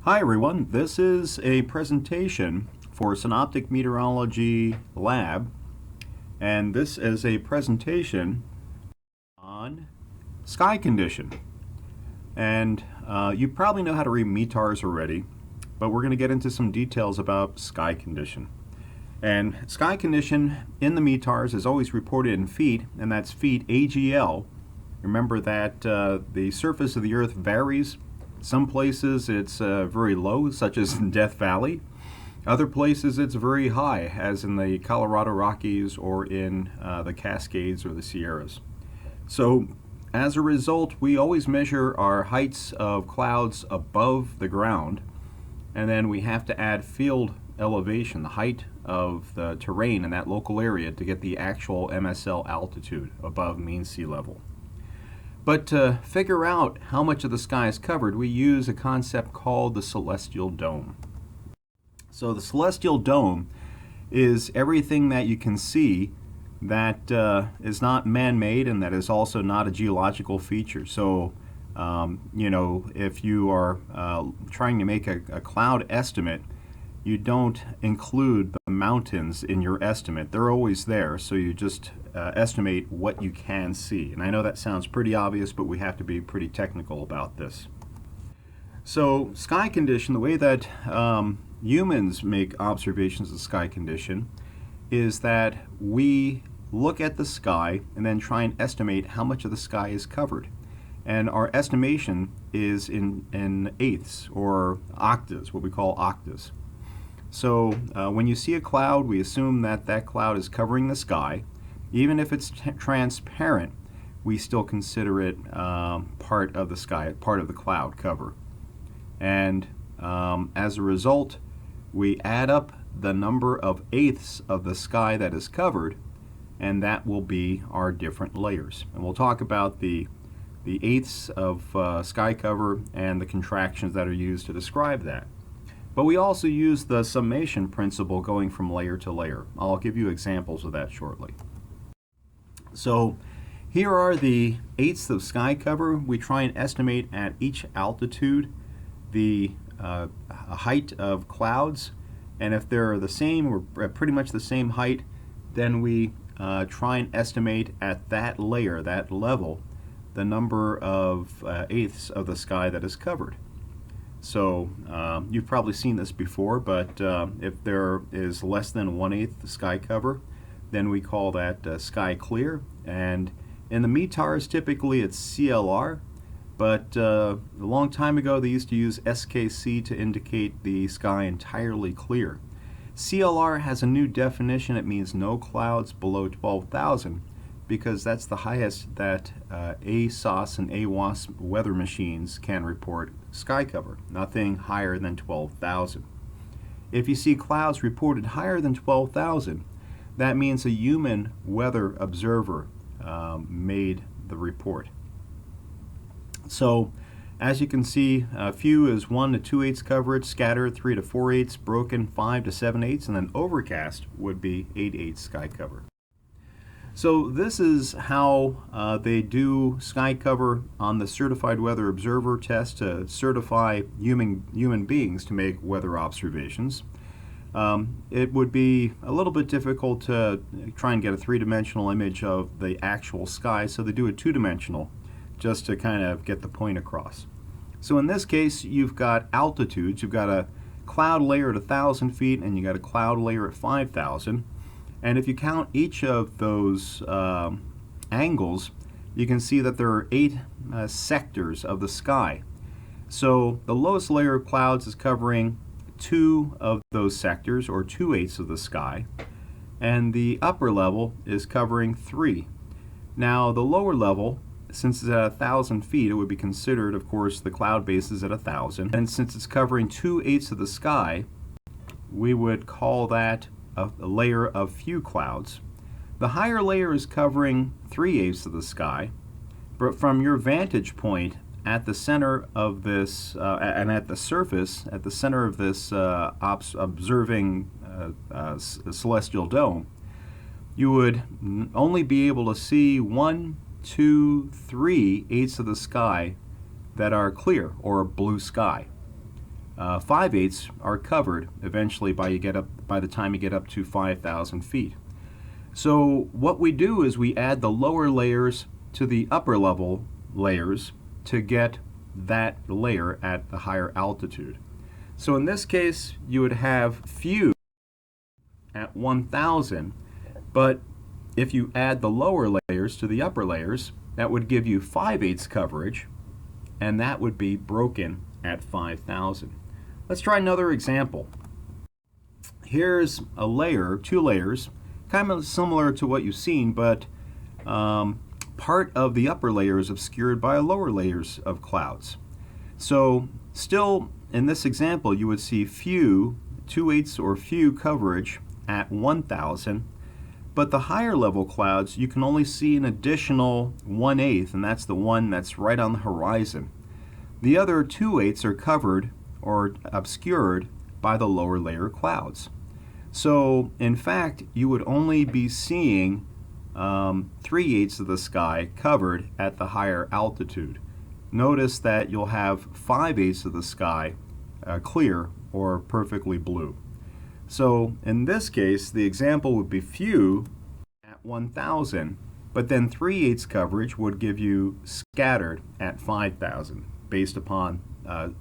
Hi everyone, this is a presentation for Synoptic Meteorology Lab, and this is a presentation on sky condition. And you probably know how to read METARS already, but we're going to get into some details about sky condition. And sky condition in the METARS is always reported in feet, and that's feet AGL. Remember that the surface of the Earth varies. Some places it's very low, such as in Death Valley. Other places it's very high, as in the Colorado Rockies or in the Cascades or the Sierras. So as a result, we always measure our heights of clouds above the ground, and then we have to add field elevation, the height of the terrain in that local area, to get the actual MSL altitude above mean sea level. But to figure out how much of the sky is covered, we use a concept called the celestial dome. So the celestial dome is everything that you can see that is not man-made and that is also not a geological feature. So, if you are trying to make a cloud estimate, you don't include the mountains in your estimate. They're always there, so you just estimate what you can see. And I know that sounds pretty obvious, but we have to be pretty technical about this. So sky condition, the way that humans make observations of sky condition is that we look at the sky and then try and estimate how much of the sky is covered. And our estimation is in eighths or octaves, what we call octaves. So when you see a cloud, we assume that that cloud is covering the sky. Even if it's transparent, we still consider it part of the sky, part of the cloud cover. And as a result, we add up the number of eighths of the sky that is covered, and that will be our different layers. And we'll talk about the eighths of sky cover and the contractions that are used to describe that. But we also use the summation principle going from layer to layer. I'll give you examples of that shortly. So here are the eighths of sky cover. We try and estimate at each altitude the height of clouds, and if they're the same or pretty much the same height, then we try and estimate at that layer, that level, the number of eighths of the sky that is covered. So you've probably seen this before, but if there is less than 1/8 sky cover, then we call that sky clear. And in the METARS, typically it's CLR, but a long time ago they used to use SKC to indicate the sky entirely clear. CLR has a new definition. It means no clouds below 12,000, because that's the highest that ASOS and AWOS weather machines can report sky cover, nothing higher than 12,000. If you see clouds reported higher than 12,000, that means a human weather observer made the report. So as you can see, few is 1 to 2/8 coverage, scattered 3 to 4/8, broken 5 to 7/8, and then overcast would be 8/8 sky cover. So this is how they do sky cover on the Certified Weather Observer test to certify human beings to make weather observations. It would be a little bit difficult to try and get a three-dimensional image of the actual sky, so they do a two-dimensional just to kind of get the point across. So in this case, you've got altitudes. You've got a cloud layer at 1,000 feet, and you've got a cloud layer at 5,000. And if you count each of those angles, you can see that there are 8 sectors of the sky. So the lowest layer of clouds is covering 2 of those sectors, or 2/8 of the sky, and the upper level is covering 3. Now the lower level, since it's at 1,000 feet, it would be considered, of course, the cloud base is at 1,000, and since it's covering 2/8 of the sky, we would call that a layer of few clouds. The higher layer is covering 3/8 of the sky, but from your vantage point at the center of this and at the surface, at the center of this observing celestial dome, you would only be able to see 1, 2, 3/8 of the sky that are clear or blue sky. 5/8 are covered eventually by the time you get up to 5,000 feet. So what we do is we add the lower layers to the upper level layers to get that layer at the higher altitude. So in this case, you would have few at 1,000, but if you add the lower layers to the upper layers, that would give you 5/8 coverage, and that would be broken at 5,000. Let's try another example. Here's a layer, two layers, kind of similar to what you've seen, but part of the upper layer is obscured by lower layers of clouds. So still in this example you would see few, 2/8 or few coverage at 1,000, but the higher level clouds you can only see an additional 1/8, and that's the one that's right on the horizon. The other 2/8 are covered or obscured by the lower layer clouds. So in fact you would only be seeing 3/8 of the sky covered at the higher altitude. Notice that you'll have 5/8 of the sky clear or perfectly blue. So in this case the example would be few at 1,000, but then 3/8 coverage would give you scattered at 5,000 based upon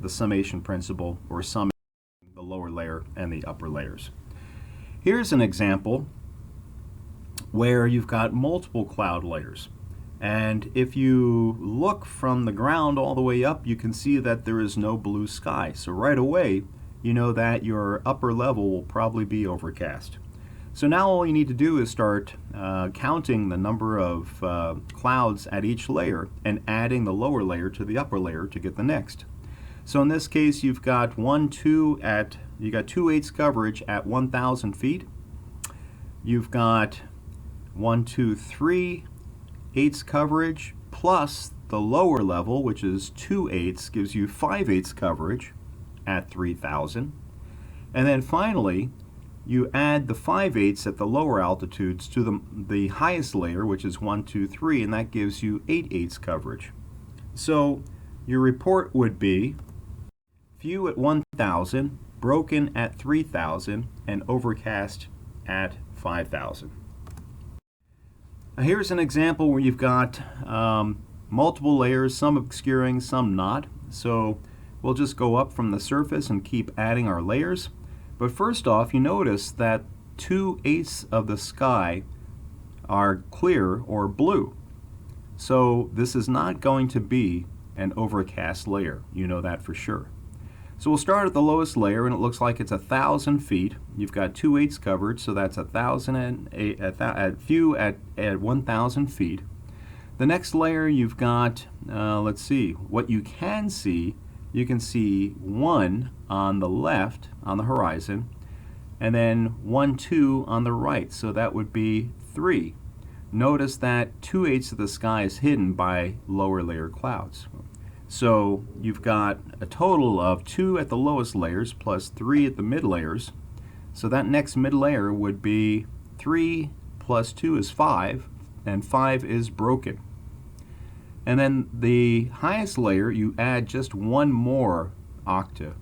the summation principle, or summing the lower layer and the upper layers. Here's an example where you've got multiple cloud layers, and if you look from the ground all the way up you can see that there is no blue sky. So right away you know that your upper level will probably be overcast. So now all you need to do is start counting the number of clouds at each layer and adding the lower layer to the upper layer to get the next. So in this case you've got 2/8 coverage at 1,000 feet. You've got 3/8 coverage plus the lower level, which is 2/8, gives you 5/8 coverage at 3,000. And then finally you add the 5/8 at the lower altitudes to the highest layer, which is 1, 2, 3, and that gives you 8/8 coverage. So your report would be few at 1,000, broken at 3,000, and overcast at 5,000. Now here's an example where you've got multiple layers, some obscuring, some not. So we'll just go up from the surface and keep adding our layers. But first off, you notice that 2/8 of the sky are clear or blue. So this is not going to be an overcast layer. You know that for sure. So we'll start at the lowest layer, and it looks like it's 1,000 feet. You've got 2/8 covered, so that's 1,008 at few at 1,000 feet. The next layer you've got, let's see, what you can see. You can see 1 on the left on the horizon, and then 1, 2 on the right, so that would be 3. Notice that 2/8 of the sky is hidden by lower layer clouds. So you've got a total of 2 at the lowest layers plus 3 at the mid layers. So that next mid layer would be 3 plus 2 is 5, and 5 is broken. And then the highest layer you add just one more octave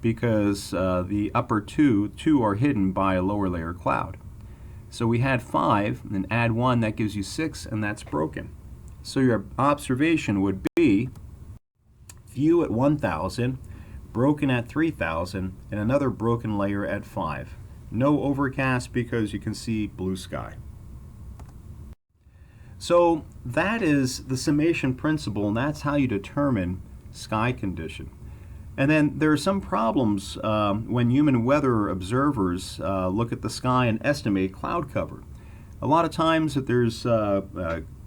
because the upper two are hidden by a lower layer cloud. So we had 5 and add 1, that gives you 6, and that's broken. So your observation would be few at 1,000, broken at 3,000, and another broken layer at 5. No overcast because you can see blue sky. So that is the summation principle, and that's how you determine sky condition. And then there are some problems when human weather observers look at the sky and estimate cloud cover. A lot of times if there's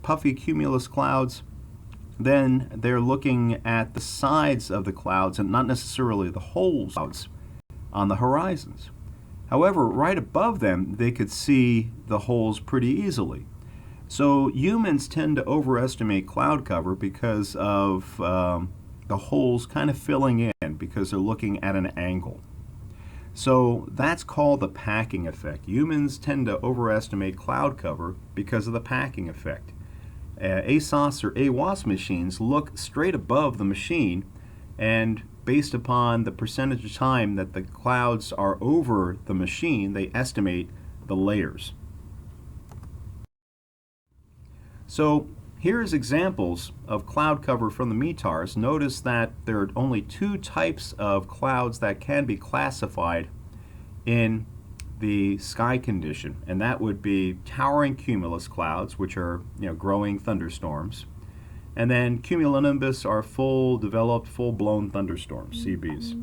puffy cumulus clouds, then they're looking at the sides of the clouds and not necessarily the whole clouds on the horizons. However, right above them they could see the holes pretty easily. So humans tend to overestimate cloud cover because of the holes kind of filling in because they're looking at an angle. So that's called the packing effect. Humans tend to overestimate cloud cover because of the packing effect. ASOS or AWAS machines look straight above the machine, and based upon the percentage of time that the clouds are over the machine, they estimate the layers. So here's examples of cloud cover from the METARS. Notice that there are only two types of clouds that can be classified in the sky condition, and that would be towering cumulus clouds, which are growing thunderstorms, and then cumulonimbus are full developed, full-blown thunderstorms, CBs.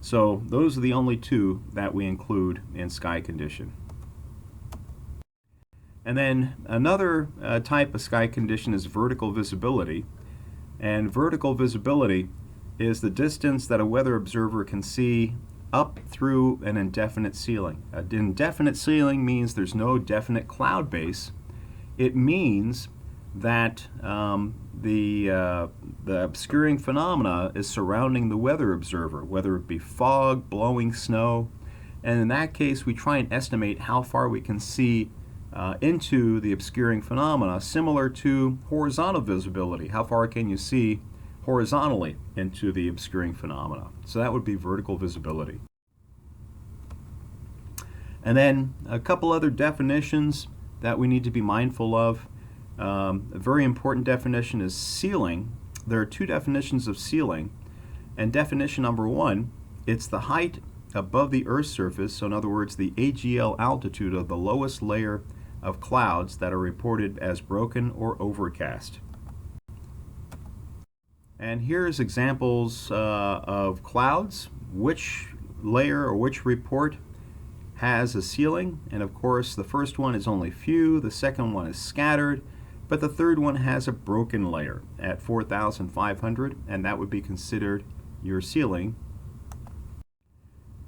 So those are the only two that we include in sky condition. And then another type of sky condition is vertical visibility. And vertical visibility is the distance that a weather observer can see up through an indefinite ceiling. An indefinite ceiling means there's no definite cloud base. It means that the obscuring phenomena is surrounding the weather observer, whether it be fog, blowing snow. And in that case, we try and estimate how far we can see into the obscuring phenomena, similar to horizontal visibility. How far can you see horizontally into the obscuring phenomena? So that would be vertical visibility. And then a couple other definitions that we need to be mindful of. A very important definition is ceiling. There are two definitions of ceiling. And definition number one, it's the height above the Earth's surface, so in other words, the AGL altitude of the lowest layer of clouds that are reported as broken or overcast. And here's examples of clouds. Which layer or which report has a ceiling? And of course, the first one is only few, the second one is scattered, but the third one has a broken layer at 4,500, and that would be considered your ceiling.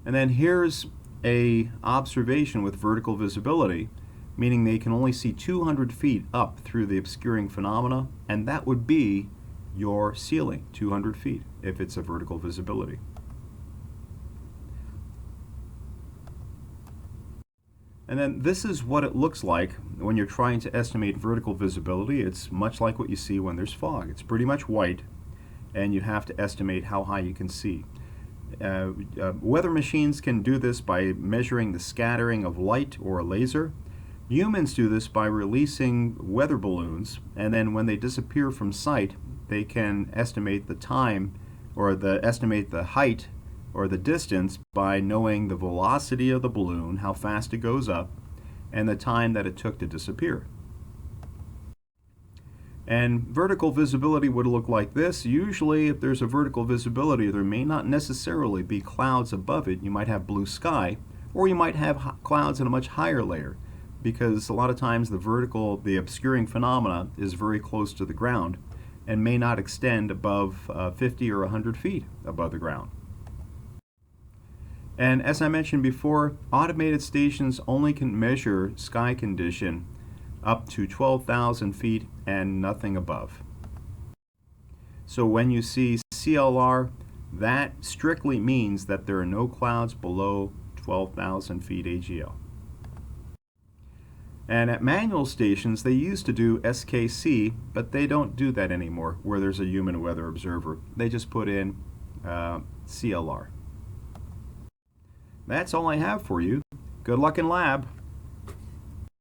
And then here's a observation with vertical visibility, meaning they can only see 200 feet up through the obscuring phenomena, and that would be your ceiling, 200 feet, if it's a vertical visibility. And then this is what it looks like when you're trying to estimate vertical visibility. It's much like what you see when there's fog. It's pretty much white, and you have to estimate how high you can see. Weather machines can do this by measuring the scattering of light or a laser. Humans do this by releasing weather balloons, and then when they disappear from sight, they can estimate the time or estimate the height or the distance by knowing the velocity of the balloon, how fast it goes up, and the time that it took to disappear. And vertical visibility would look like this. Usually, if there's a vertical visibility, there may not necessarily be clouds above it. You might have blue sky, or you might have clouds in a much higher layer, because a lot of times the obscuring phenomena is very close to the ground and may not extend above 50 or 100 feet above the ground. And as I mentioned before, automated stations only can measure sky condition up to 12,000 feet and nothing above. So when you see CLR, that strictly means that there are no clouds below 12,000 feet AGL. And at manual stations, they used to do SKC, but they don't do that anymore where there's a human weather observer. They just put in CLR. That's all I have for you. Good luck in lab.